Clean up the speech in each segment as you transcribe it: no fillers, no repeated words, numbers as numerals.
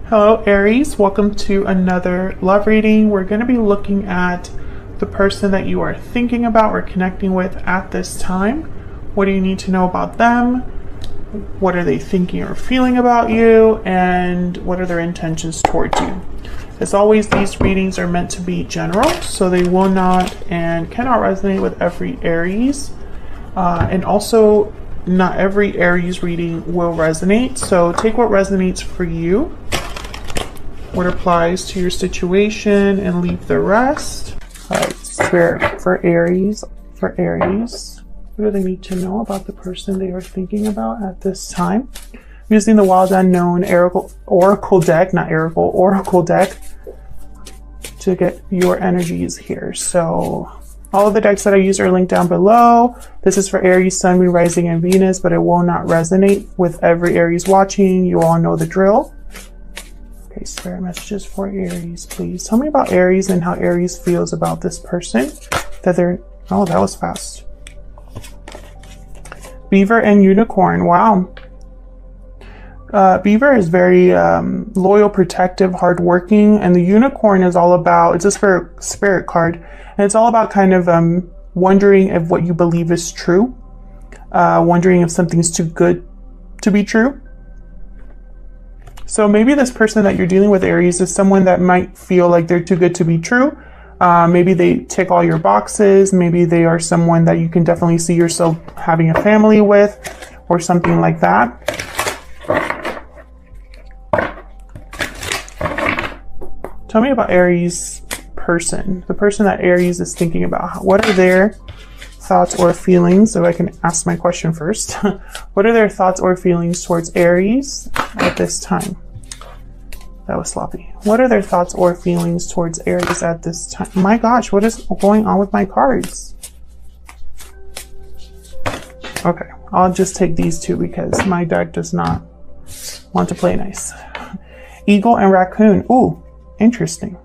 Hello Aries, welcome to another love reading. We're going to be looking at the person that you are thinking about or connecting with at this time. What do you need to know about them? What are they thinking or feeling about you? And what are their intentions towards you? As always, these readings are meant to be general, so they will not and cannot resonate with every Aries. And also, not every Aries reading will resonate, so take what resonates for you, what applies to your situation, and leave the rest. All right, Spirit, for Aries, what do they need to know about the person they are thinking about at this time? I'm using the Wild Unknown Oracle deck to get your energies here. So all of the decks that I use are linked down below. This is for Aries, Sun, Moon, Rising, and Venus, but it will not resonate with every Aries watching. You all know the drill. Okay, Spirit messages for Aries, please. Tell me about Aries and how Aries feels about this person. Oh, that was fast. Beaver and Unicorn, wow. Beaver is very loyal, protective, hardworking, and the Unicorn is all about, it's a spirit card, and it's all about kind of wondering if what you believe is true, wondering if something's too good to be true. So maybe this person that you're dealing with, Aries, is someone that might feel like they're too good to be true. Maybe they tick all your boxes. Maybe they are someone that you can definitely see yourself having a family with or something like that. Tell me about Aries person, the person that Aries is thinking about. What are their thoughts or feelings? So I can ask my question first. What are their thoughts or feelings towards Aries at this time? That was sloppy. What are their thoughts or feelings towards Aries at this time? My gosh, what is going on with my cards? Okay, I'll just take these two because my deck does not want to play nice. Eagle and Raccoon. Ooh, interesting.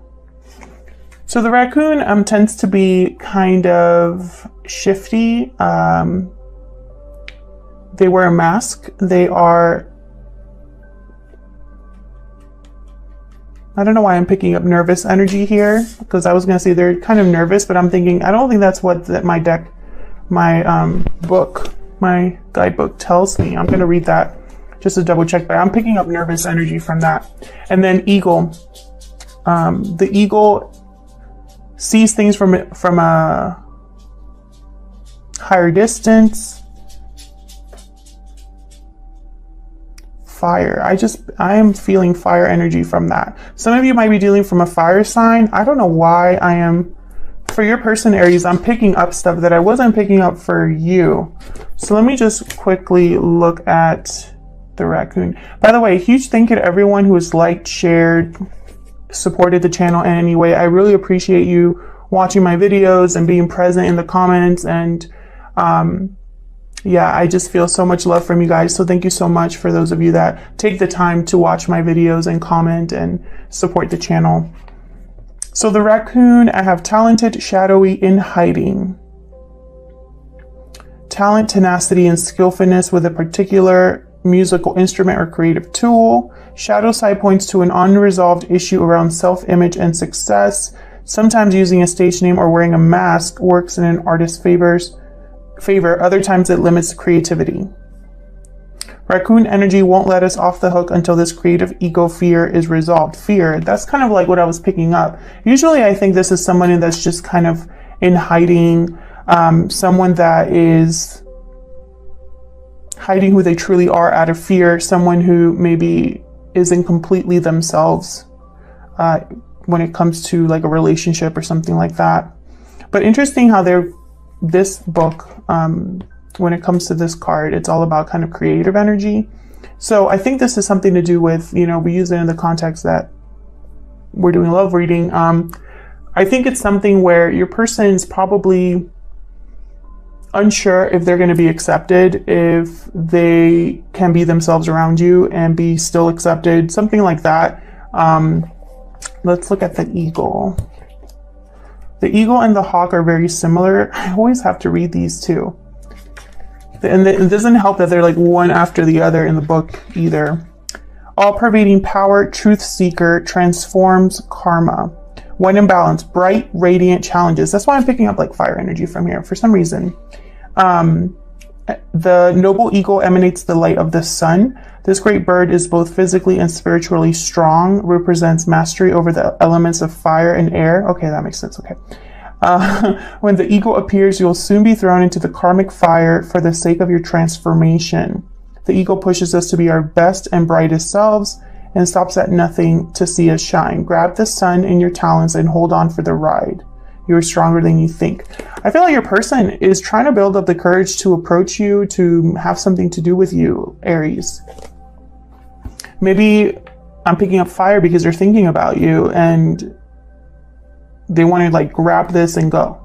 So the raccoon tends to be kind of shifty. They wear a mask. They are, I don't know why I'm picking up nervous energy here, because I was going to say they're kind of nervous, but I'm thinking, I don't think that's what my deck, my guidebook tells me. I'm going to read that just to double check, but I'm picking up nervous energy from that. And then eagle. The eagle sees things from a higher distance. Fire. I am feeling fire energy from that. Some of you might be dealing from a fire sign. I don't know why I am. For your person, Aries, I'm picking up stuff that I wasn't picking up for you. So let me just quickly look at the raccoon. By the way, huge thank you to everyone who has liked, shared, supported the channel in any way. I really appreciate you watching my videos and being present in the comments, and yeah, I just feel so much love from you guys. So thank you so much for those of you that take the time to watch my videos and comment and support the channel. So the raccoon, I have talented, shadowy, in hiding. Talent, tenacity, and skillfulness with a particular musical instrument or creative tool. Shadow side points to an unresolved issue around self-image and success. Sometimes using a stage name or wearing a mask works in an artist's favor. Other times it limits creativity. Raccoon energy won't let us off the hook until this creative ego fear is resolved. Fear, that's kind of like what I was picking up. Usually I think this is someone that's just kind of in hiding, someone that is hiding who they truly are out of fear, someone who maybe isn't completely themselves when it comes to like a relationship or something like that. But interesting how this book, when it comes to this card, it's all about kind of creative energy. So I think this is something to do with, we use it in the context that we're doing love reading. I think it's something where your person's probably unsure if they're going to be accepted, if they can be themselves around you and be still accepted, something like that. Let's look at the eagle. The eagle and the hawk are very similar. I always have to read these two. And it doesn't help that they're like one after the other in the book either. All-pervading power, truth seeker, transforms karma. When in balance, bright, radiant challenges. That's why I'm picking up like fire energy from here for some reason. The noble eagle emanates the light of the sun. This great bird is both physically and spiritually strong, represents mastery over the elements of fire and air. Okay, that makes sense. Okay. When the eagle appears, you'll soon be thrown into the karmic fire for the sake of your transformation. The eagle pushes us to be our best and brightest selves and stops at nothing to see us shine. Grab the sun in your talons and hold on for the ride. You're stronger than you think. I feel like your person is trying to build up the courage to approach you, to have something to do with you, Aries. Maybe I'm picking up fire because they're thinking about you and they want to like grab this and go.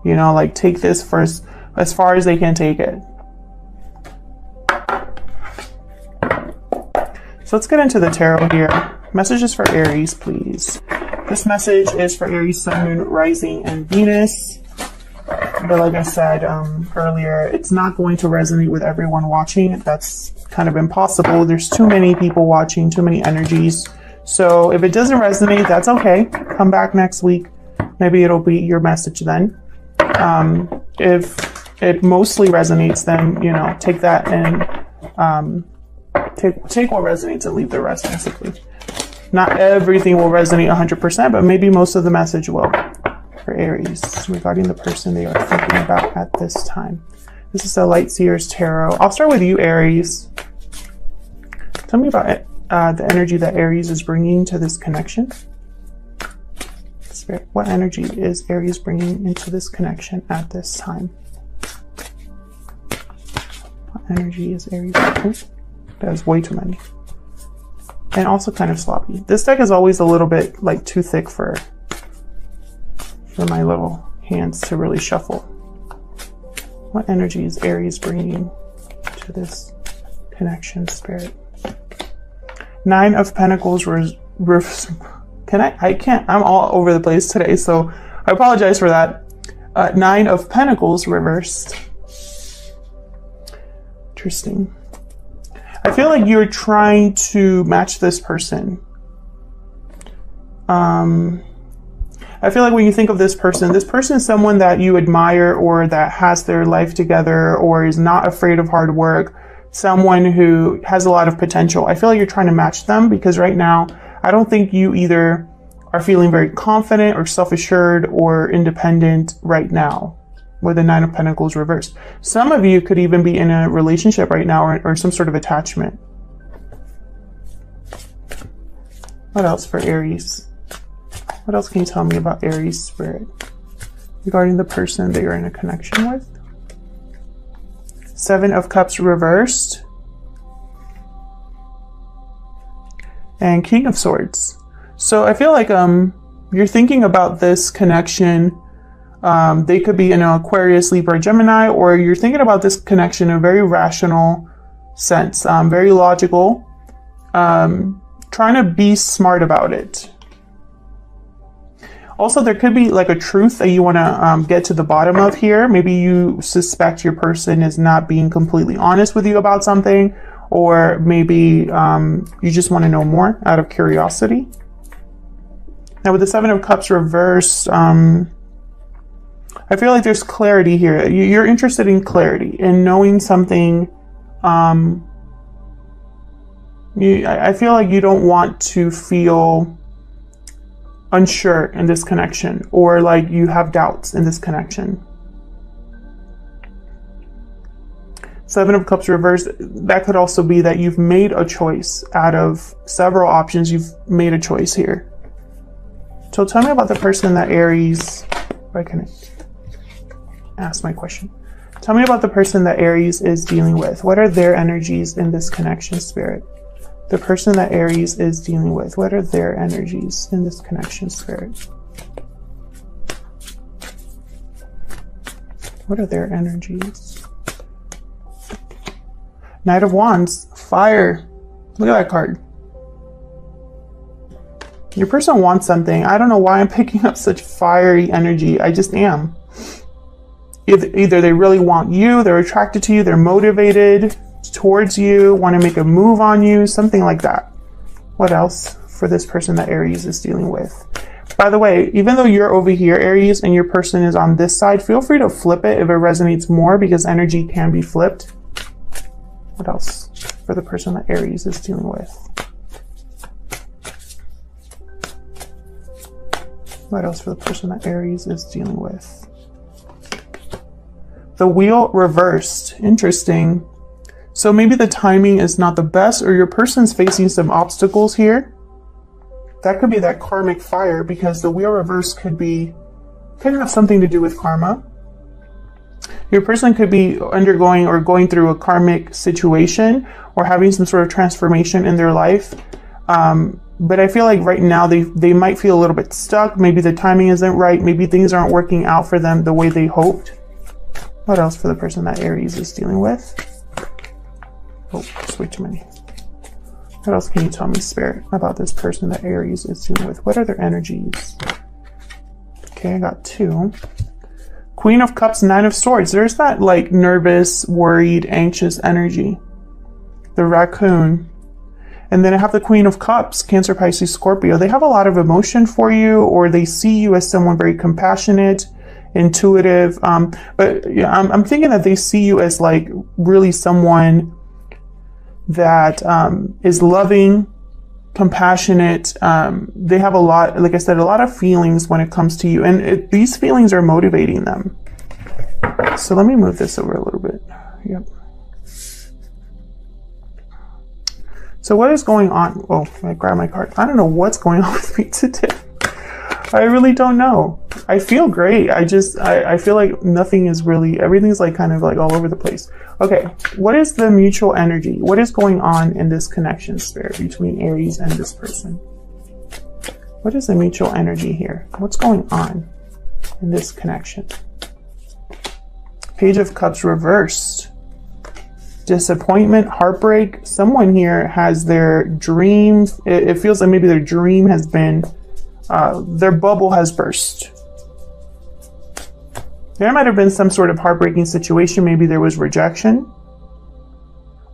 You know, like take this first as far as they can take it. So let's get into the tarot here. Messages for Aries, please. This message is for Aries, Sun, Moon, Rising, and Venus. But like I said earlier, it's not going to resonate with everyone watching. That's kind of impossible. There's too many people watching, too many energies. So if it doesn't resonate, that's okay. Come back next week. Maybe it'll be your message then. If it mostly resonates, then, you know, take that and take what resonates and leave the rest, basically. Not everything will resonate 100%, but maybe most of the message will. For Aries, regarding the person they are thinking about at this time. This is the Light Seers Tarot. I'll start with you, Aries. Tell me about the energy that Aries is bringing to this connection. Spirit, what energy is Aries bringing into this connection at this time? What energy is Aries bringing? There's way too many. And also kind of sloppy. This deck is always a little bit like too thick for my little hands to really shuffle. What energy is Aries bringing to this connection, Spirit? Nine of Pentacles. I can't. I'm all over the place today, so I apologize for that. Nine of Pentacles reversed. Interesting. I feel like you're trying to match this person. I feel like when you think of this person is someone that you admire or that has their life together or is not afraid of hard work. Someone who has a lot of potential. I feel like you're trying to match them because right now, I don't think you either are feeling very confident or self-assured or independent right now with the Nine of Pentacles reversed. Some of you could even be in a relationship right now or some sort of attachment. What else for Aries? What else can you tell me about Aries, Spirit? Regarding the person that you're in a connection with? Seven of Cups reversed. And King of Swords. So I feel like you're thinking about this connection. They could be in an Aquarius, Libra, Gemini, or you're thinking about this connection in a very rational sense, very logical, trying to be smart about it. Also, there could be like a truth that you want to get to the bottom of here. Maybe you suspect your person is not being completely honest with you about something, or maybe you just want to know more out of curiosity. Now with the Seven of Cups reversed, I feel like there's clarity here. You're interested in clarity, in knowing something. I feel like you don't want to feel unsure in this connection, or like you have doubts in this connection. Seven of Cups reversed, that could also be that you've made a choice out of several options. You've made a choice here. So tell me about the person that Aries, if I can ask my question. Tell me about the person that Aries is dealing with. What are their energies in this connection, Spirit? The person that Aries is dealing with, what are their energies in this connection, Spirit? What are their energies? Knight of Wands, fire. Look at that card. Your person wants something. I don't know why I'm picking up such fiery energy. I just am. Either they really want you, they're attracted to you, they're motivated towards you, want to make a move on you, something like that. What else for this person that Aries is dealing with? By the way, even though you're over here, Aries, and your person is on this side, feel free to flip it if it resonates more, because energy can be flipped. What else for the person that Aries is dealing with? What else for the person that Aries is dealing with? The wheel reversed. Interesting. So maybe the timing is not the best, or your person's facing some obstacles here. That could be that karmic fire, because the wheel reverse could have something to do with karma. Your person could be undergoing or going through a karmic situation or having some sort of transformation in their life. But I feel like right now they might feel a little bit stuck. Maybe the timing isn't right. Maybe things aren't working out for them the way they hoped. What else for the person that Aries is dealing with? Oh, that's way too many. What else can you tell me, Spirit, about this person that Aries is dealing with? What are their energies? Okay, I got 2. Queen of Cups, 9 of Swords. There's that like nervous, worried, anxious energy. The raccoon. And then I have the Queen of Cups, Cancer, Pisces, Scorpio. They have a lot of emotion for you, or they see you as someone very compassionate, intuitive. But yeah, I'm thinking that they see you as like really someone that is loving, compassionate. They have a lot, like I said, a lot of feelings when it comes to you, and these feelings are motivating them. So let me move this over a little bit. Yep. So what is going on? Oh, I grabbed my card. I don't know what's going on with me today. I really don't know. I feel great. I feel like nothing is really, everything's like kind of like all over the place. Okay, what is the mutual energy? What is going on in this connection, Spirit, between Aries and this person? What is the mutual energy here? What's going on in this connection? Page of Cups reversed. Disappointment, heartbreak. Someone here has their dreams. It feels like maybe their dream has been, their bubble has burst. There might have been some sort of heartbreaking situation. Maybe there was rejection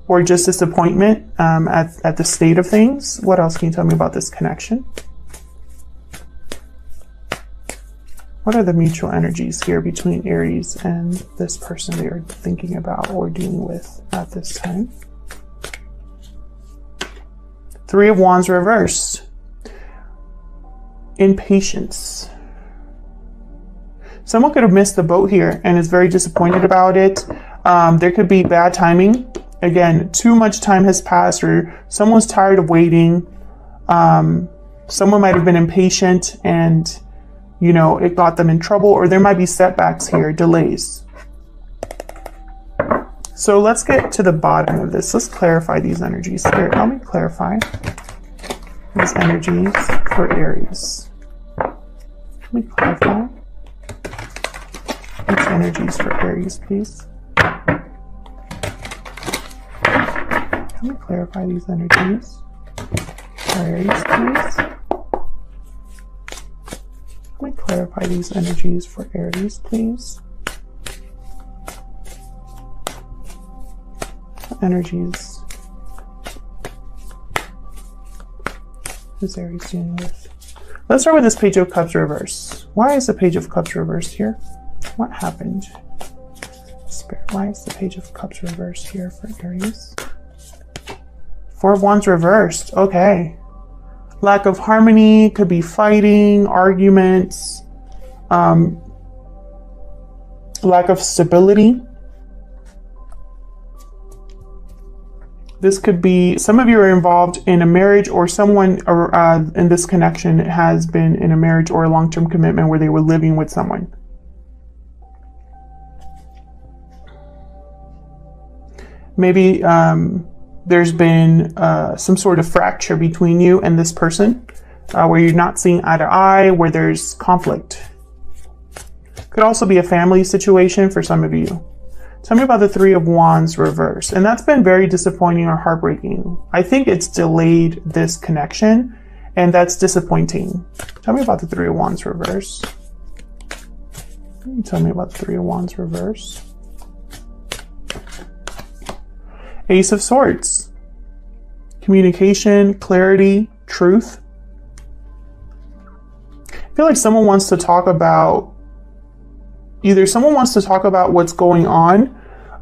or just disappointment at the state of things. What else can you tell me about this connection? What are the mutual energies here between Aries and this person they are thinking about or dealing with at this time? 3 of Wands reversed. Impatience. Someone could have missed the boat here and is very disappointed about it. There could be bad timing. Again, too much time has passed, or someone's tired of waiting. Someone might have been impatient and, you know, it got them in trouble, or there might be setbacks here, delays. So let's get to the bottom of this. Let's clarify these energies. Spirit, help me clarify these energies for Aries. Let me clarify these energies for Aries, please. Let me clarify these energies for Aries, please. Let me clarify these energies for Aries, please. What energies is Aries dealing with? Let's start with this Page of Cups reverse. Why is the Page of Cups reversed here? What happened? Spirit, why is the Page of Cups reversed here for Aries? 4 of Wands reversed. Okay. Lack of harmony, could be fighting, arguments, lack of stability. This could be, some of you are involved in a marriage, or someone in this connection has been in a marriage or a long-term commitment where they were living with someone. Maybe there's been some sort of fracture between you and this person, where you're not seeing eye to eye, where there's conflict. Could also be a family situation for some of you. Tell me about the 3 of Wands reverse. And that's been very disappointing or heartbreaking. I think it's delayed this connection, and that's disappointing. Tell me about the 3 of Wands reverse. Tell me about the 3 of Wands reverse. Ace of Swords. Communication, clarity. truth. I feel like someone wants to talk about, either someone wants to talk about what's going on,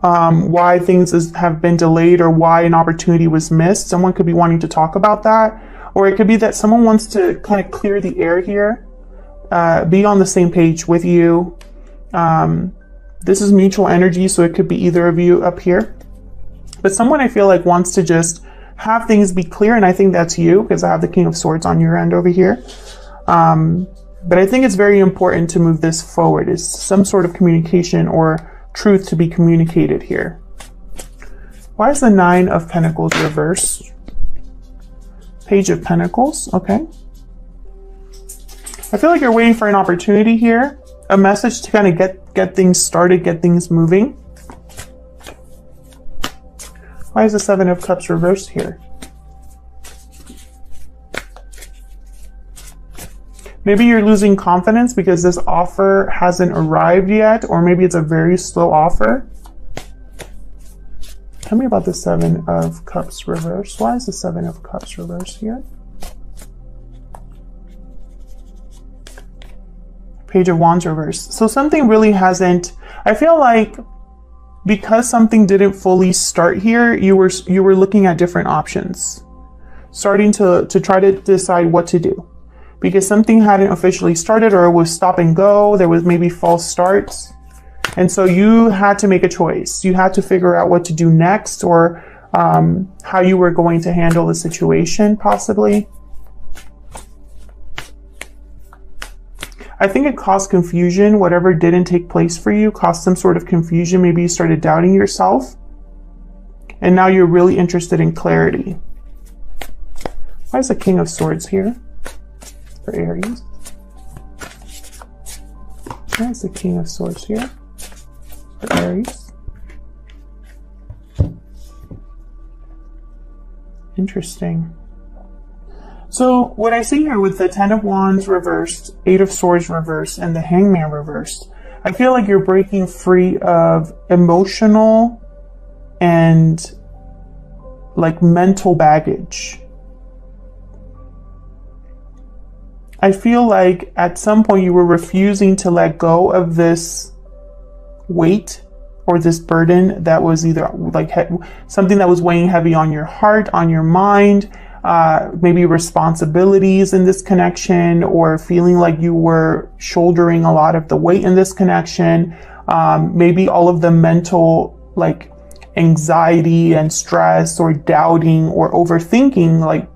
why things have been delayed, or why an opportunity was missed. Someone could be wanting to talk about that. Or it could be that someone wants to kind of clear the air here, be on the same page with you. This is mutual energy, so it could be either of you up here. But someone I feel like wants to just have things be clear, and I think that's you, because I have the King of Swords on your end over here. But I think it's very important to move this forward. It's some sort of communication or truth to be communicated here. Why is the Nine of Pentacles reversed? Page of Pentacles, okay. I feel like you're waiting for an opportunity here, a message to kind of get things started, get things moving. Why is the Seven of Cups reversed here? Maybe you're losing confidence because this offer hasn't arrived yet, or maybe it's a very slow offer. Tell me about the Seven of Cups reversed. Why is the Seven of Cups reversed here? Page of Wands reversed. So something really hasn't, I feel like because something didn't fully start here, you were looking at different options, starting to try to decide what to do. Because something hadn't officially started, or it was stop and go, there was maybe false starts. And so you had to make a choice. You had to figure out what to do next, or how you were going to handle the situation, possibly. I think it caused confusion. Whatever didn't take place for you caused some sort of confusion. Maybe you started doubting yourself. And now you're really interested in clarity. Why is the King of Swords here for Aries? Why is the King of Swords here for Aries? Interesting. So what I see here with the Ten of Wands reversed, Eight of Swords reversed, and the Hangman reversed, I feel like you're breaking free of emotional and like mental baggage. I feel like at some point you were refusing to let go of this weight or this burden that was either like something that was weighing heavy on your heart, on your mind, maybe responsibilities in this connection, or feeling like you were shouldering a lot of the weight in this connection. Maybe all of the mental like anxiety and stress or doubting or overthinking, like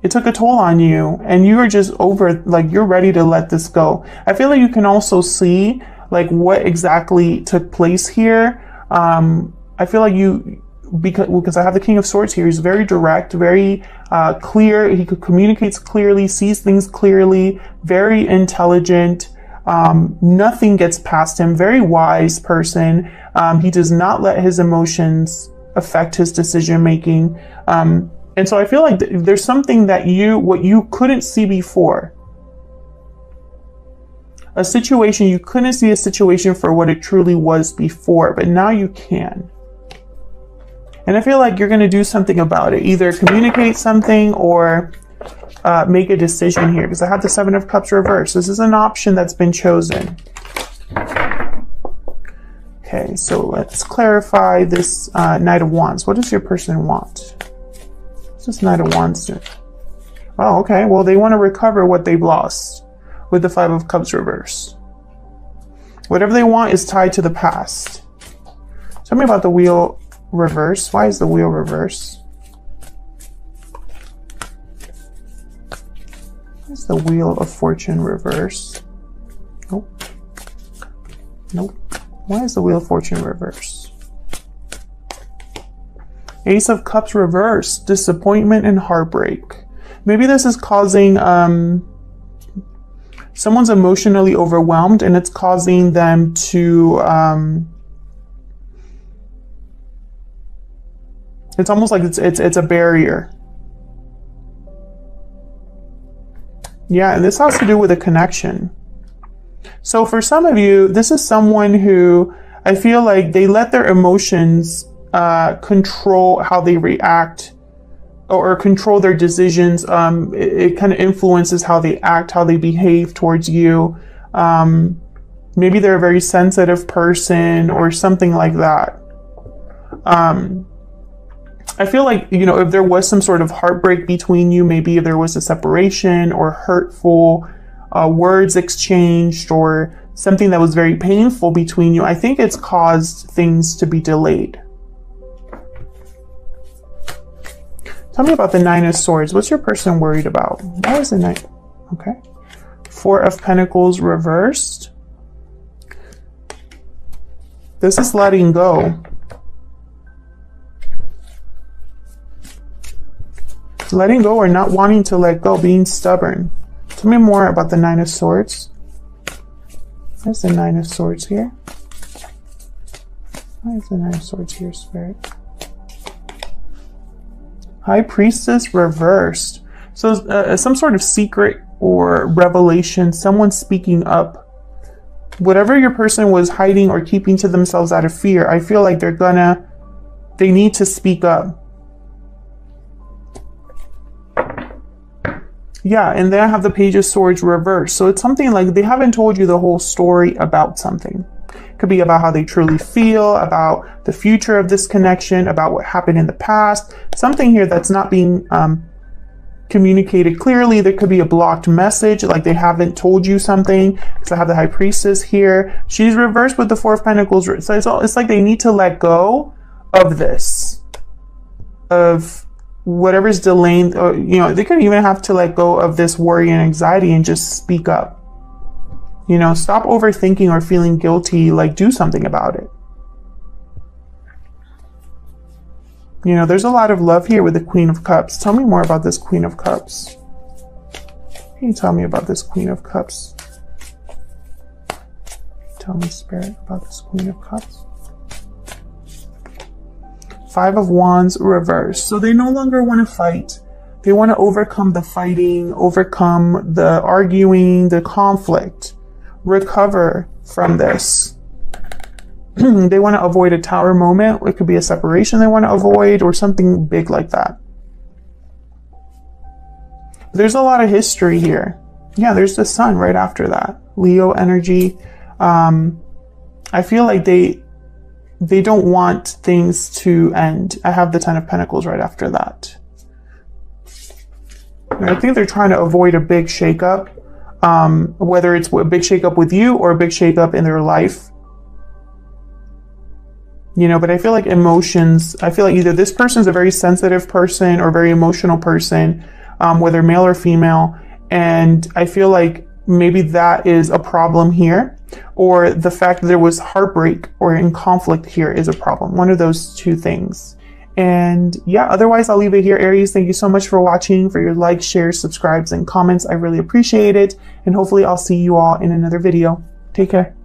it took a toll on you, and you were just over, like you're ready to let this go. I feel like you can also see like what exactly took place here. I feel like because I have the King of Swords here, he's very direct, very clear. He communicates clearly, sees things clearly, very intelligent. Nothing gets past him. Very wise person. He does not let his emotions affect his decision making. And so I feel like there's something that what you couldn't see before. A situation, you couldn't see a situation for what it truly was before, but now you can. And I feel like you're going to do something about it. Either communicate something or make a decision here, because I have the Seven of Cups reversed. This is an option that's been chosen. Okay, so let's clarify this Knight of Wands. What does your person want? What's this Knight of Wands do? Oh, okay. Well, they want to recover what they've lost with the Five of Cups reversed. Whatever they want is tied to the past. Tell me about the Wheel reverse. Why is the Wheel reverse? Why is the Wheel of Fortune reverse? Nope. Nope. Why is the Wheel of Fortune reverse? Ace of Cups reverse. Disappointment and heartbreak. Maybe this is causing someone's emotionally overwhelmed, and it's causing them to it's almost like it's a barrier. Yeah, and this has to do with a connection. So for some of you, this is someone who I feel like they let their emotions control how they react or control their decisions. It kind of influences how they act, how they behave towards you. Maybe they're a very sensitive person or something like that. I feel like, you know, if there was some sort of heartbreak between you, maybe if there was a separation or hurtful words exchanged or something that was very painful between you, I think it's caused things to be delayed. Tell me about the Nine of Swords. What's your person worried about? Why is the Nine? Okay. Four of Pentacles reversed. This is letting go. Letting go or not wanting to let go, being stubborn. Tell me more about the Nine of Swords. There's the Nine of Swords here. Why is the Nine of Swords here, Spirit? High Priestess reversed. So some sort of secret or revelation, someone speaking up. Whatever your person was hiding or keeping to themselves out of fear, I feel like they need to speak up. Yeah, and then I have the Page of Swords reversed. So it's something like they haven't told you the whole story about something. It could be about how they truly feel, about the future of this connection, about what happened in the past. Something here that's not being communicated clearly. There could be a blocked message, like they haven't told you something. So I have the High Priestess here. She's reversed with the Four of Pentacles. So it's like they need to let go of this, of whatever's delaying, or, you know, they could even have to let go of this worry and anxiety and just speak up. You know, stop overthinking or feeling guilty, like do something about it. You know, there's a lot of love here with the Queen of Cups. Tell me more about this Queen of Cups. Can you tell me about this Queen of Cups? Tell me, Spirit, about this Queen of Cups. Five of Wands reversed. So they no longer want to fight. They want to overcome the fighting, overcome the arguing, the conflict, recover from this. They want to avoid a Tower moment. It could be a separation they want to avoid or something big like that. There's a lot of history here. Yeah, there's the Sun right after that. Leo energy. I feel like they don't want things to end. I have the Ten of Pentacles right after that. And I think they're trying to avoid a big shakeup, whether it's a big shakeup with you or a big shakeup in their life. You know, but I feel like emotions, I feel like either this person's a very sensitive person or very emotional person, whether male or female. And I feel like maybe that is a problem here, or the fact that there was heartbreak or in conflict here is a problem. One of those two things. And yeah, otherwise I'll leave it here, Aries. Thank you so much for watching, for your likes, shares, subscribes, and comments. I really appreciate it. And hopefully I'll see you all in another video. Take care.